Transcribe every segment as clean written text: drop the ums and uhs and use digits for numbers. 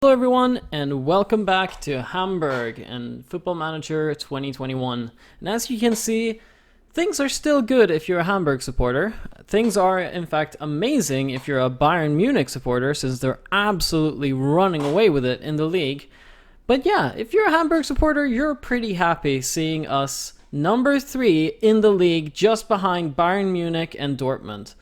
Hello everyone and welcome back to Hamburg and Football Manager 2021. And as you can see, things are still good if you're a Hamburg supporter. Things are in fact amazing if you're a Bayern Munich supporter, since they're absolutely running away with it in the league. But yeah, if you're a Hamburg supporter, you're pretty happy seeing us number 3 in the league, just behind Bayern Munich and Dortmund.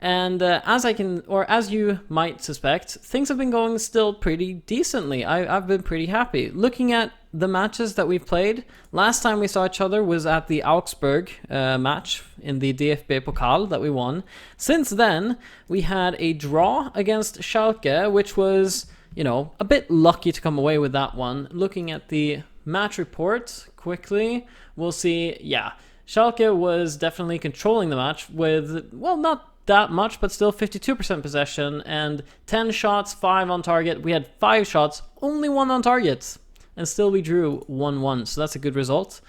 And as you might suspect, things have been going still pretty decently. I've been pretty happy. Looking at the matches that we've played, last time we saw each other was at the Augsburg match in the DFB Pokal that we won. Since then, we had a draw against Schalke, which was, a bit lucky to come away with that one. Looking at the match report quickly, we'll see, Schalke was definitely controlling the match with, not that much, but still 52% possession and 10 shots, 5 on target. We had 5 shots, only 1 on target, and still we drew 1-1, so that's a good result.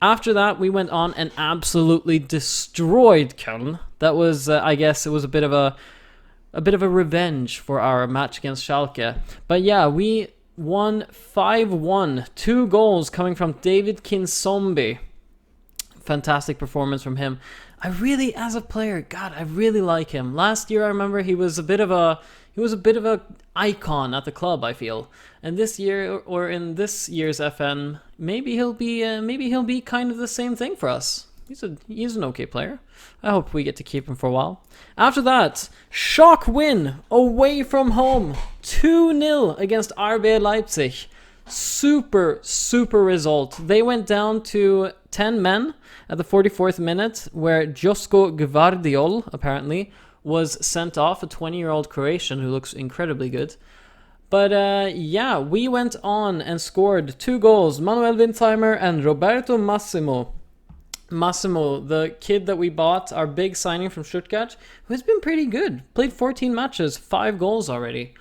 After that, we went on and absolutely destroyed Köln. That was, I guess, it was a bit of a revenge for our match against Schalke. But yeah, we won 5-1, 2 goals coming from David Kinsombi. Fantastic performance from him. As a player, God, I really like him. Last year, I remember he was a bit of a icon at the club, I feel. And this year, or in this year's FN, maybe he'll be kind of the same thing for us. He's an okay player. I hope we get to keep him for a while. After that, shock win away from home, 2-0 against RB Leipzig. Super result. They went down to 10 men at the 44th minute, where Josko Gvardiol, apparently, was sent off, a 20-year-old Croatian who looks incredibly good. But we went on and scored 2 goals, Manuel Winsheimer and Roberto Massimo. Massimo, the kid that we bought, our big signing from Stuttgart, who has been pretty good. Played 14 matches, 5 goals already.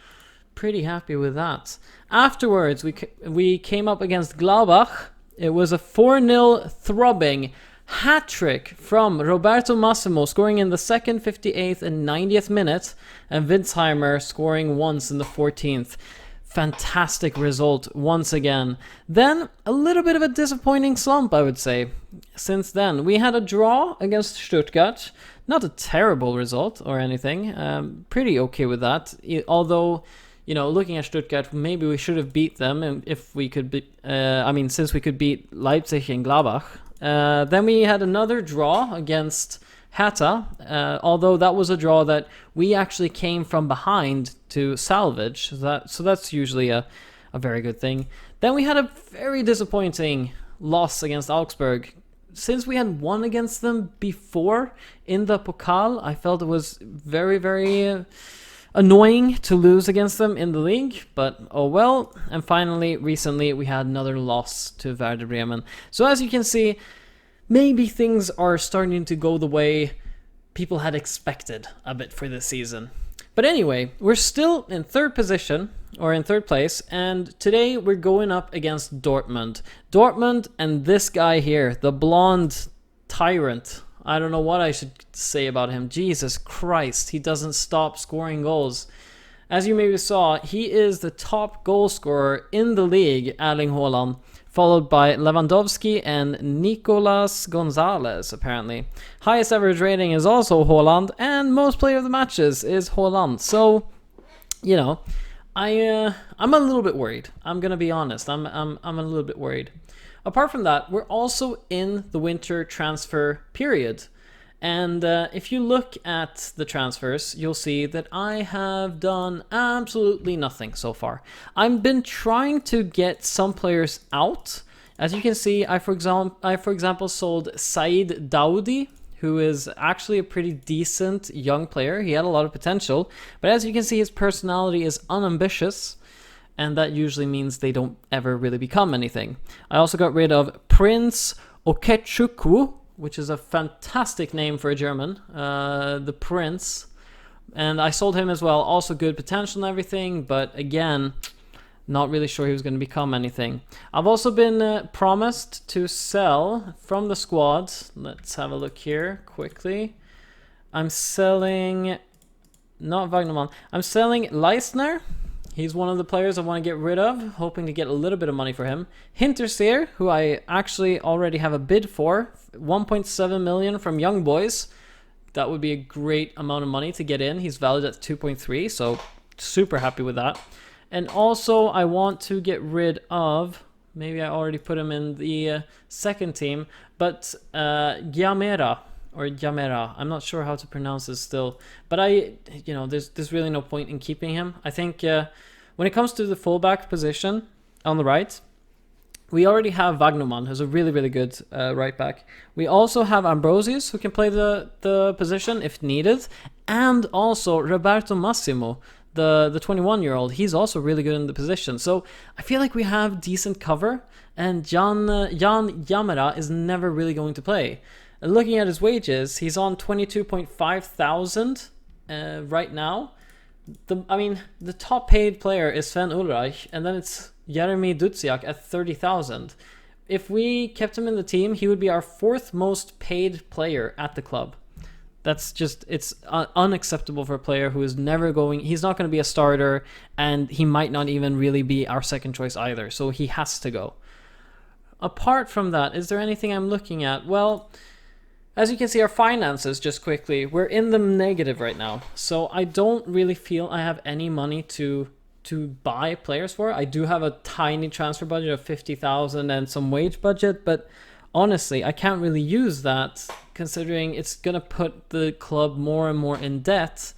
Pretty happy with that. Afterwards, we came up against Gladbach. It was a 4-0 throbbing hat-trick from Roberto Massimo, scoring in the 2nd, 58th, and 90th minute, and Winsheimer scoring once in the 14th. Fantastic result once again. Then, a little bit of a disappointing slump, I would say. Since then, we had a draw against Stuttgart. Not a terrible result or anything. Pretty okay with that. Although, looking at Stuttgart, maybe we should have beat them, and if we could since we could beat Leipzig and Gladbach. Then we had another draw against Hertha, although that was a draw that we actually came from behind to salvage. So that's usually a very good thing. Then we had a very disappointing loss against Augsburg. Since we had won against them before in the Pokal, I felt it was very annoying to lose against them in the league, but oh well. And finally, recently, we had another loss to Werder Bremen. So as you can see, maybe things are starting to go the way people had expected a bit for this season. But anyway, we're still in third place, and today we're going up against Dortmund. Dortmund and this guy here, the blonde tyrant. I don't know what I should say about him. Jesus Christ, he doesn't stop scoring goals. As you maybe saw, he is the top goal scorer in the league, Erling Haaland, followed by Lewandowski and Nicolas Gonzalez, apparently. Highest average rating is also Haaland, and most player of the matches is Haaland. So, I'm a little bit worried. I'm gonna be honest. I'm a little bit worried. Apart from that, we're also in the winter transfer period. And if you look at the transfers, you'll see that I have done absolutely nothing so far. I've been trying to get some players out. As you can see, I for example sold Said Daoudi, who is actually a pretty decent young player. He had a lot of potential, but as you can see, his personality is unambitious, and that usually means they don't ever really become anything. I also got rid of Prince Okechukwu, which is a fantastic name for a German, the Prince. And I sold him as well. Also good potential and everything, but again, not really sure he was going to become anything. I've also been promised to sell from the squad. Let's have a look here quickly. I'm selling... Not Wagnerman. I'm selling Leisner. He's one of the players I want to get rid of, hoping to get a little bit of money for him. Hinterseer, who I actually already have a bid for, 1.7 million from Young Boys. That would be a great amount of money to get in. He's valued at 2.3, so super happy with that. And also, I want to get rid of, maybe I already put him in the second team, but Gamera, or Jamera. I'm not sure how to pronounce this still. But there's really no point in keeping him. I think when it comes to the fullback position on the right, we already have Wagnerman, who's a really, really good right back. We also have Ambrosius, who can play the position if needed. And also Roberto Massimo, the 21-year-old. He's also really good in the position. So I feel like we have decent cover. And Jan Jamera is never really going to play. And looking at his wages, he's on 22.5 thousand right now. The top paid player is Sven Ulreich, and then it's Jeremy Dudziak at 30,000. If we kept him in the team, he would be our fourth most paid player at the club. That's just, it's unacceptable for a player who is never going, he's not going to be a starter, and he might not even really be our second choice either, so he has to go. Apart from that, is there anything I'm looking at? Well, as you can see, our finances, just quickly, we're in the negative right now. So I don't really feel I have any money to buy players for. I do have a tiny transfer budget of 50,000 and some wage budget, but honestly, I can't really use that considering it's going to put the club more and more in debt.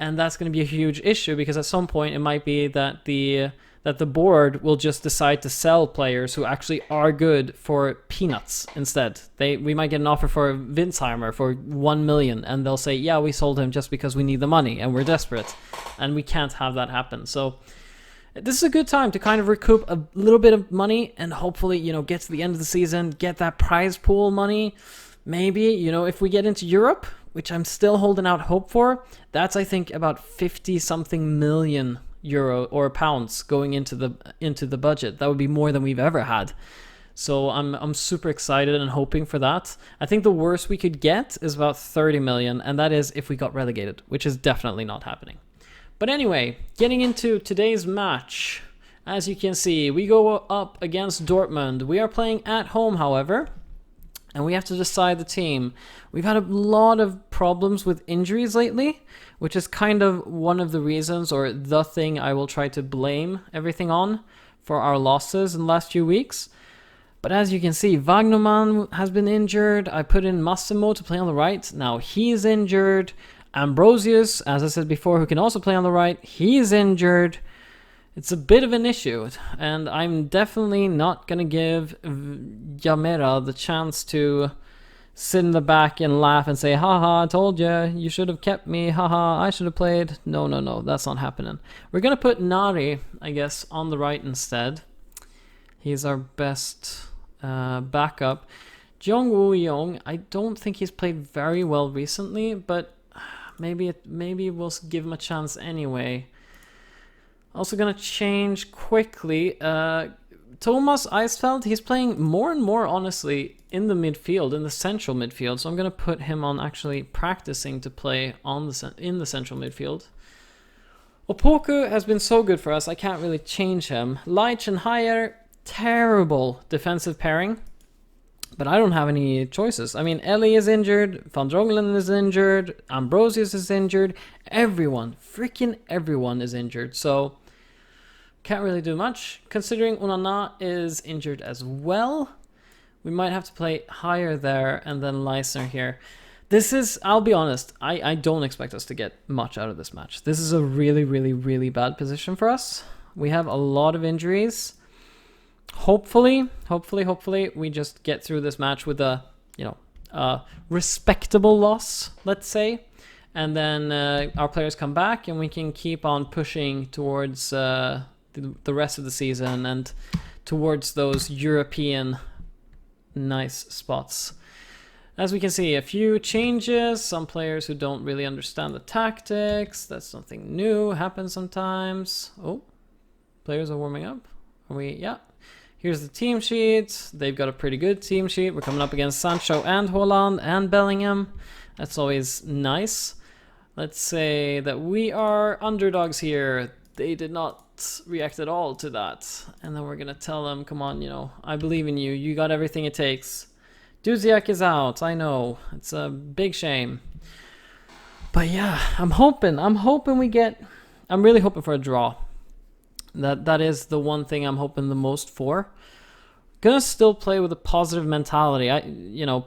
And that's going to be a huge issue because at some point it might be that the board will just decide to sell players who actually are good for peanuts instead. We might get an offer for Winsheimer for 1 million, and they'll say, yeah, we sold him just because we need the money and we're desperate, and we can't have that happen. So this is a good time to kind of recoup a little bit of money and hopefully, get to the end of the season, get that prize pool money. Maybe, if we get into Europe, which I'm still holding out hope for, that's, I think, about 50-something million euro or pounds going into the budget. That would be more than we've ever had. So I'm super excited and hoping for that. I think the worst we could get is about 30 million, and that is if we got relegated, which is definitely not happening. But anyway, getting into today's match. As you can see, we go up against Dortmund. We are playing at home, however, and we have to decide the team. We've had a lot of problems with injuries lately, which is kind of one of the reasons, or the thing I will try to blame everything on for our losses in the last few weeks. But as you can see, Wagnerman has been injured. I put in Massimo to play on the right. Now he's injured. Ambrosius, as I said before, who can also play on the right, he's injured. It's a bit of an issue, and I'm definitely not going to give Jamera the chance to sit in the back and laugh and say, haha, I told you should have kept me, haha, I should have played. No, that's not happening. We're going to put Nari, I guess, on the right instead. He's our best backup. Jong Woo-young, I don't think he's played very well recently, but maybe we'll give him a chance anyway. Also going to change quickly. Thomas Eisfeld, he's playing more and more, honestly, in the midfield, in the central midfield. So I'm going to put him on actually practicing to play in the central midfield. Opoku has been so good for us, I can't really change him. Leitch and Hayer, terrible defensive pairing. But I don't have any choices. I mean, Ellie is injured, Van Drongelen is injured, Ambrosius is injured. Freaking everyone is injured. So can't really do much. Considering Onana is injured as well, we might have to play Hayer there and then Leisner here. This is, I'll be honest, I don't expect us to get much out of this match. This is a really, really, really bad position for us. We have a lot of injuries. Hopefully, we just get through this match with a respectable loss, let's say. And then our players come back and we can keep on pushing towards the rest of the season and towards those European nice spots. As we can see, a few changes. Some players who don't really understand the tactics. That's something new. Happens sometimes. Oh, players are warming up. Are we? Yeah. Here's the team sheet. They've got a pretty good team sheet. We're coming up against Sancho and Haaland and Bellingham. That's always nice. Let's say that we are underdogs here. they did not react at all to that. And then we're going to tell them, come on, you know, I believe in you. You got everything it takes. Duziak is out. I know. It's a big shame. But yeah, I'm hoping we get... I'm really hoping for a draw. That is the one thing I'm hoping the most for. Gonna still play with a positive mentality.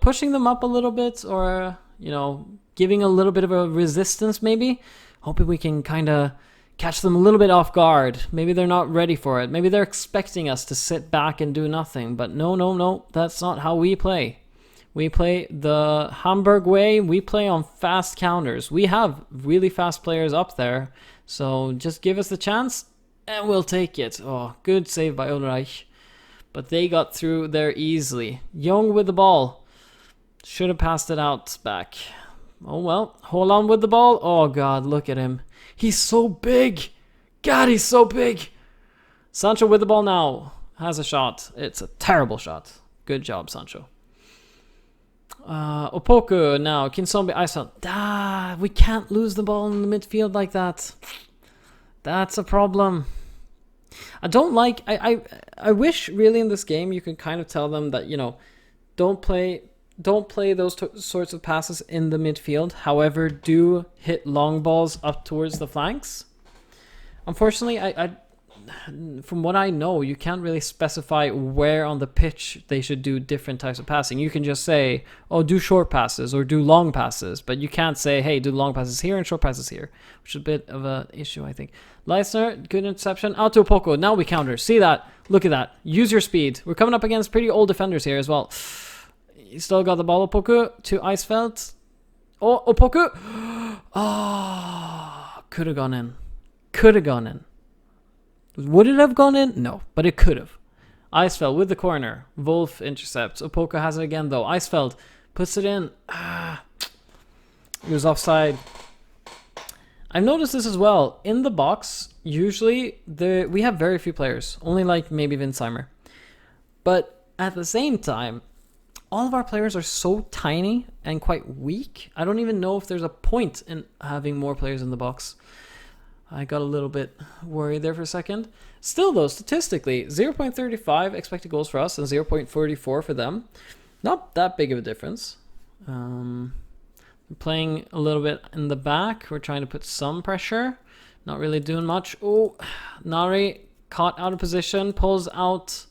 Pushing them up a little bit, or giving a little bit of a resistance maybe. Hoping we can kind of catch them a little bit off guard. Maybe they're not ready for it. Maybe they're expecting us to sit back and do nothing. But no, that's not how we play. We play the Hamburg way. We play on fast counters. We have really fast players up there. So just give us the chance and we'll take it. Oh, good save by Ulreich. But they got through there easily. Young with the ball. Should have passed it out back. Oh well. Haaland with the ball. Oh God, look at him. He's so big. God, he's so big. Sancho with the ball now. Has a shot. It's a terrible shot. Good job, Sancho. Opoku now. Kinsombi Iceland. We can't lose the ball in the midfield like that. That's a problem. I don't like... I wish really in this game you could kind of tell them that, don't play those sorts of passes in the midfield. However, do hit long balls up towards the flanks. Unfortunately, I from what I know, you can't really specify where on the pitch they should do different types of passing. You can just say, oh, do short passes or do long passes, but you can't say, hey, do long passes here and short passes here, which is a bit of an issue, I think. Leisner, good interception. Out to Opoku. Now we counter. See that? Look at that. Use your speed. We're coming up against pretty old defenders here as well. You still got the ball, Opoku, to Eisfeld. Oh, Opoku. Oh, could have gone in. Could have gone in. Would it have gone in? No, but it could have. Eisfeld with the corner. Wolf intercepts. Opoku has it again, though. Eisfeld puts it in. He was offside. I've noticed this as well. In the box, usually we have very few players. Only like maybe Vinsheimer. But at the same time, all of our players are so tiny and quite weak. I don't even know if there's a point in having more players in the box. I got a little bit worried there for a second. Still, though, statistically, 0.35 expected goals for us and 0.44 for them. Not that big of a difference. We're playing a little bit in the back. We're trying to put some pressure. Not really doing much. Oh, Nari caught out of position. Pulls out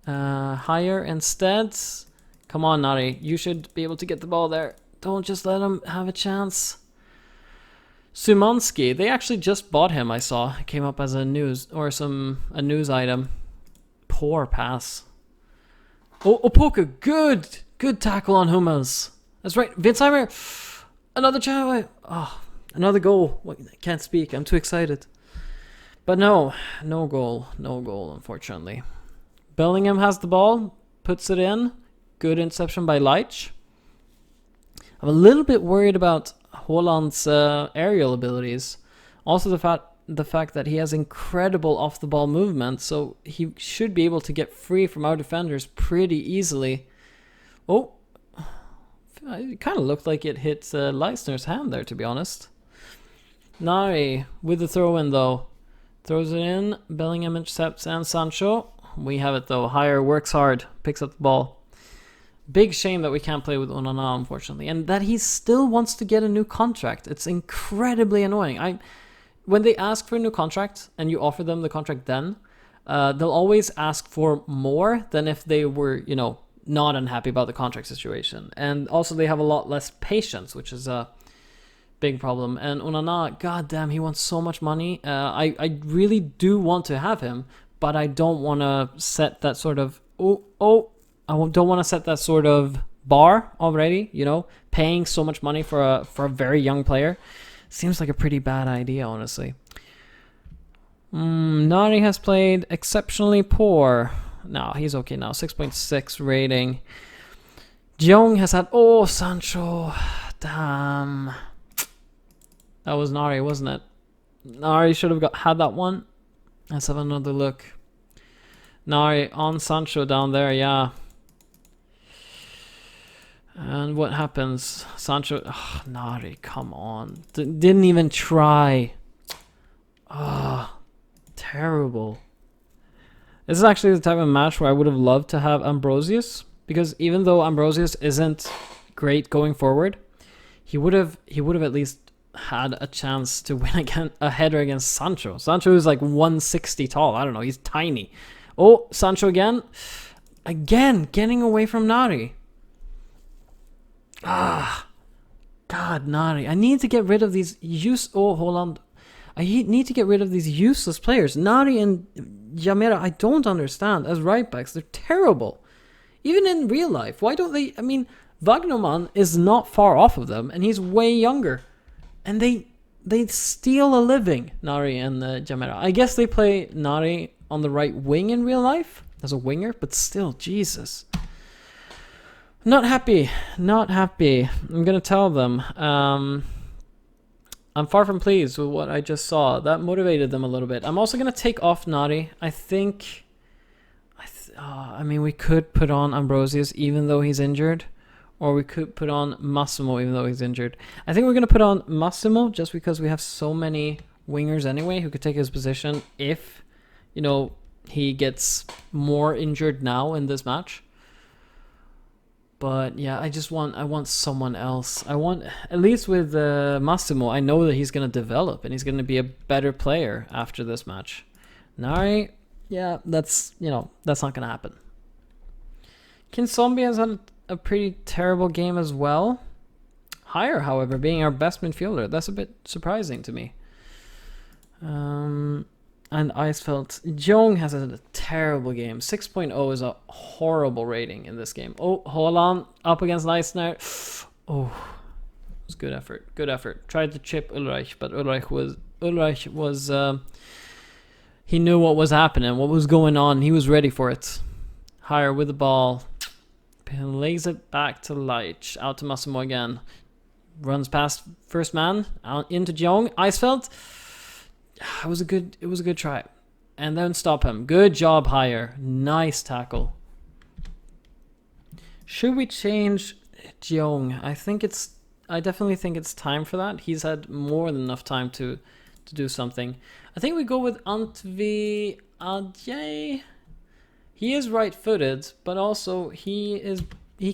higher instead. Come on, Nari. You should be able to get the ball there. Don't just let him have a chance. Sumansky, they actually just bought him, I saw. It came up as a news news item. Poor pass. Oh, Opoku, good tackle on Hummels. That's right, Vinsheimer. Another chance. Oh, another goal. I can't speak, I'm too excited. But no goal, unfortunately. Bellingham has the ball, puts it in. Good interception by Leitch. I'm a little bit worried about Haaland's aerial abilities. Also the fact that he has incredible off-the-ball movement, so he should be able to get free from our defenders pretty easily. Oh, it kind of looked like it hit Leisner's hand there, to be honest. Nari with the throw-in, though. Throws it in. Bellingham intercepts and Sancho. We have it, though. Higher works hard. Picks up the ball. Big shame that we can't play with Onana, unfortunately, and that he still wants to get a new contract. It's incredibly annoying. When they ask for a new contract and you offer them the contract then, they'll always ask for more than if they were, not unhappy about the contract situation. And also they have a lot less patience, which is a big problem. And Onana, goddamn, he wants so much money. I really do want to have him, but I don't want to set that sort of... I don't want to set that sort of bar already, paying so much money for a very young player. Seems like a pretty bad idea, honestly. Nari has played exceptionally poor. No, he's okay now. 6.6 rating. Jong has had... Oh, Sancho. Damn. That was Nari, wasn't it? Nari should have had that one. Let's have another look. Nari on Sancho down there, yeah. And what happens? Sancho... Oh, Nari, come on. Didn't even try. Oh. terrible. This is actually the type of match where I would have loved to have Ambrosius, because even though Ambrosius isn't great going forward, he would have at least had a chance to win a header against Sancho. Sancho is like 160 tall. I don't know. He's tiny. Oh, Sancho again. Again, getting away from Nari. Ah, God, Nari. I need to get rid of these Haaland. I need to get rid of these useless players. Nari and Jamera, I don't understand. As right backs, they're terrible. Even in real life, why don't they? I mean, Wagnerman is not far off of them, and he's way younger. And they steal a living, Nari and Jamera. I guess they play Nari on the right wing in real life as a winger, but still, Jesus. Not happy. Not happy. I'm going to tell them. I'm far from pleased with what I just saw. That motivated them a little bit. I'm also going to take off Nari. I think... I mean, we could put on Ambrosius even though he's injured. Or we could put on Massimo even though he's injured. I think we're going to put on Massimo just because we have so many wingers anyway who could take his position if, you know, he gets more injured now in this match. But yeah, I want someone else. I want, at least with Massimo, I know that he's going to develop and he's going to be a better player after this match. Nari, yeah, that's not going to happen. Kinzombie has had a pretty terrible game as well. Higher, however, being our best midfielder. That's a bit surprising to me. And Eisfeld. Jong has a terrible game. 6.0 is a horrible rating in this game. Oh, Haaland up against Leisner. Oh, it was good effort. Good effort. Tried to chip Ulreich, but Ulreich was he knew what was happening, what was going on. He was ready for it. Higher with the ball. Lays it back to Leitch. Out to Massimo again. Runs past first man. Out into Jong. Eisfeld. It was a good try. And then stop him. Good job, Higher. Nice tackle. Should we change Jong? I definitely think it's time for that. He's had more than enough time to do something. I think we go with Antwi Adje. He is right-footed, but also he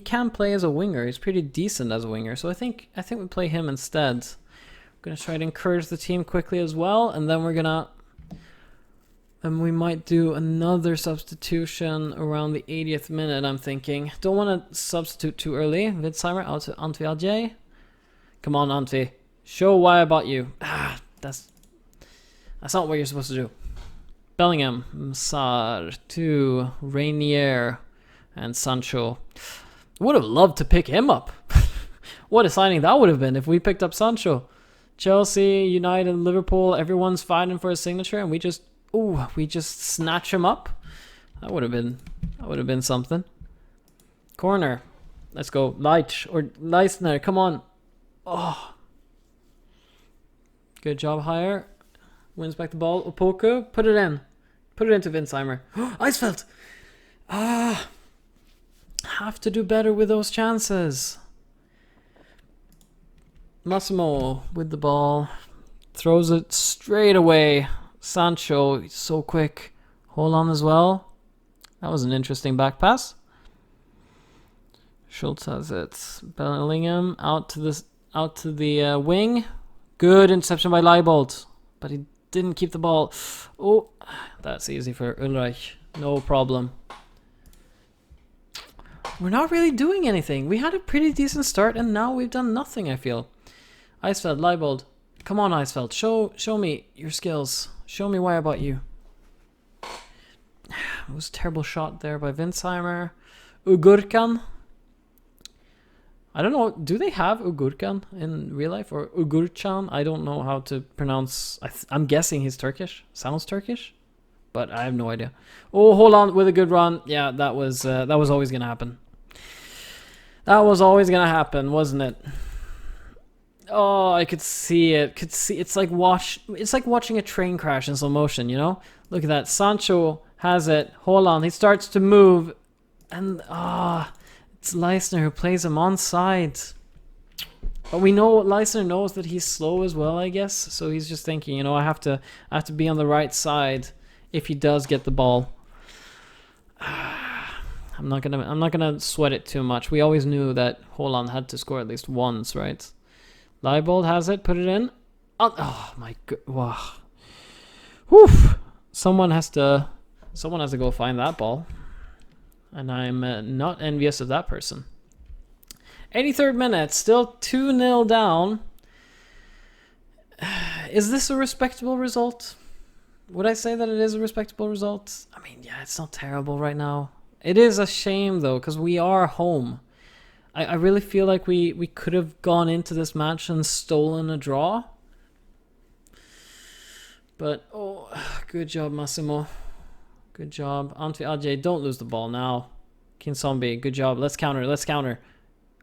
can play as a winger. He's pretty decent as a winger, so I think we play him instead. I'm gonna try to encourage the team quickly as well, and then we might do another substitution around the 80th minute. I'm thinking. Don't want to substitute too early. Vidsheimer out to Antwi Adje. Come on, Antwi. Show why I bought you. That's not what you're supposed to do. Bellingham, Msar to Rainier and Sancho. Would have loved to pick him up. What a signing that would have been if we picked up Sancho. Chelsea, United, Liverpool, everyone's fighting for his signature, and we just snatch him up. That would have been something. Corner. Let's go. Leitch or Leisner. Come on. Oh. Good job, Higher. Wins back the ball. Opoku. Put it in. Put it into Vinsheimer. Eisfeld. Have to do better with those chances. Massimo with the ball. Throws it straight away. Sancho, so quick. Hold on as well. That was an interesting back pass. Schultz has it. Bellingham out to the wing. Good interception by Leibold, but he didn't keep the ball. Oh, that's easy for Ulreich. No problem. We're not really doing anything. We had a pretty decent start, and now we've done nothing, I feel. Eisfeld, Leibold. Come on, Eisfeld. Show me your skills. Show me why I bought you. It was a terrible shot there by Vinsheimer. Ugurkan. I don't know. Do they have Ugurkan in real life? Or Ugurcan? I don't know how to pronounce. I'm guessing he's Turkish. Sounds Turkish. But I have no idea. Oh, hold on with a good run. Yeah, that was always going to happen. That was always going to happen, wasn't it? Oh, I could see it. It's like watching a train crash in slow motion, you know? Look at that. Sancho has it. Hold on. He starts to move. And it's Leisner who plays him onside. But we know Leisner knows that he's slow as well, I guess. So he's just thinking, you know, I have to be on the right side. if he does get the ball. I'm not gonna sweat it too much. We always knew that Haaland had to score at least once, right? Leibold has it, put it in. Oh my god! Wow. Whew. Someone has to go find that ball, and I'm not envious of that person. 83rd minute, still 2-0 down. Is this a respectable result? Would I say that it is a respectable result? I mean, yeah, it's not terrible right now. It is a shame, though, because we are home. I really feel like we could have gone into this match and stolen a draw. But, oh, good job, Massimo. Good job. Antwi Adje, don't lose the ball now. Kinsombi, good job. Let's counter.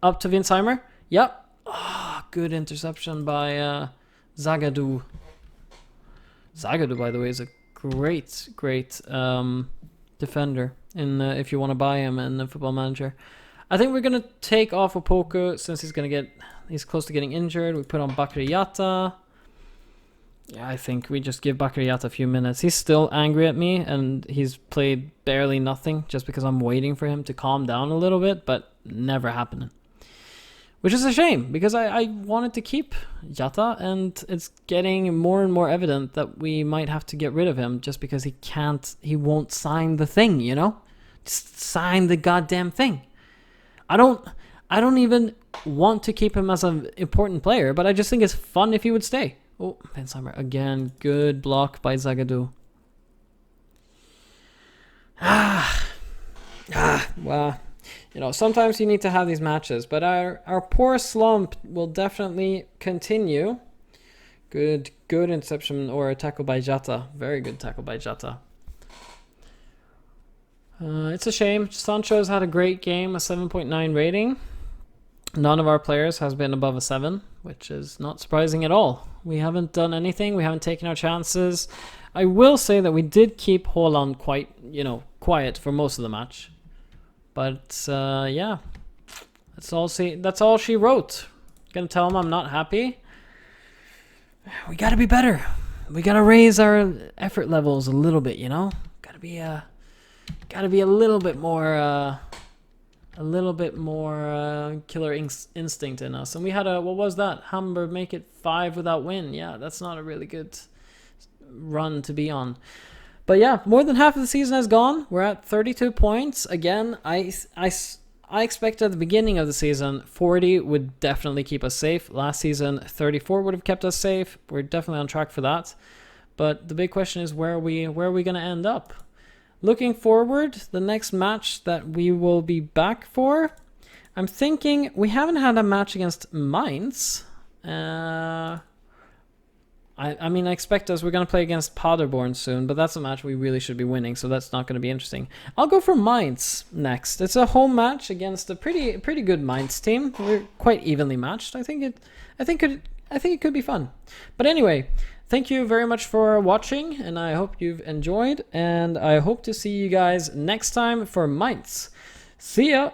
Up to Winsheimer. Yep. Oh, good interception by Zagadou. Zagadou, by the way, is a great defender. If you want to buy him in the Football Manager. I think we're going to take off Opoku since he's close to getting injured. We put on Bakary Yatta. Yeah, I think we just give Bakary Yatta a few minutes. He's still angry at me, and he's played barely nothing just because I'm waiting for him to calm down a little bit, but never happening. Which is a shame, because I wanted to keep Yatta, and it's getting more and more evident that we might have to get rid of him just because he won't sign the thing, you know? Just sign the goddamn thing. I don't even want to keep him as an important player, but I just think it's fun if he would stay. Oh, Winsheimer again. Good block by Zagadou. Well, you know, sometimes you need to have these matches, but our poor slump will definitely continue. Good interception or a tackle by Jata. Very good tackle by Jata. It's a shame. Sancho's had a great game, a 7.9 rating. None of our players has been above a 7, which is not surprising at all. We haven't done anything. We haven't taken our chances. I will say that we did keep Haaland quite, quiet for most of the match. But, yeah. That's all she wrote. Gonna tell him I'm not happy. We gotta be better. We gotta raise our effort levels a little bit, Gotta be a little bit more... killer instinct in us. And we had what was that? Hamburger make it 5 without win. Yeah, that's not a really good run to be on. But yeah, more than half of the season has gone. We're at 32 points. Again, I expected at the beginning of the season 40 would definitely keep us safe. Last season 34 would have kept us safe. We're definitely on track for that. But the big question is where are we going to end up? Looking forward, the next match that we will be back for, I'm thinking we haven't had a match against Mainz. I expect we're going to play against Paderborn soon, but that's a match we really should be winning, so that's not going to be interesting. I'll go for Mainz next. It's a home match against a pretty good Mainz team. We're quite evenly matched. I think it could be fun. But anyway, thank you very much for watching, and I hope you've enjoyed, and I hope to see you guys next time for Mainz. See ya!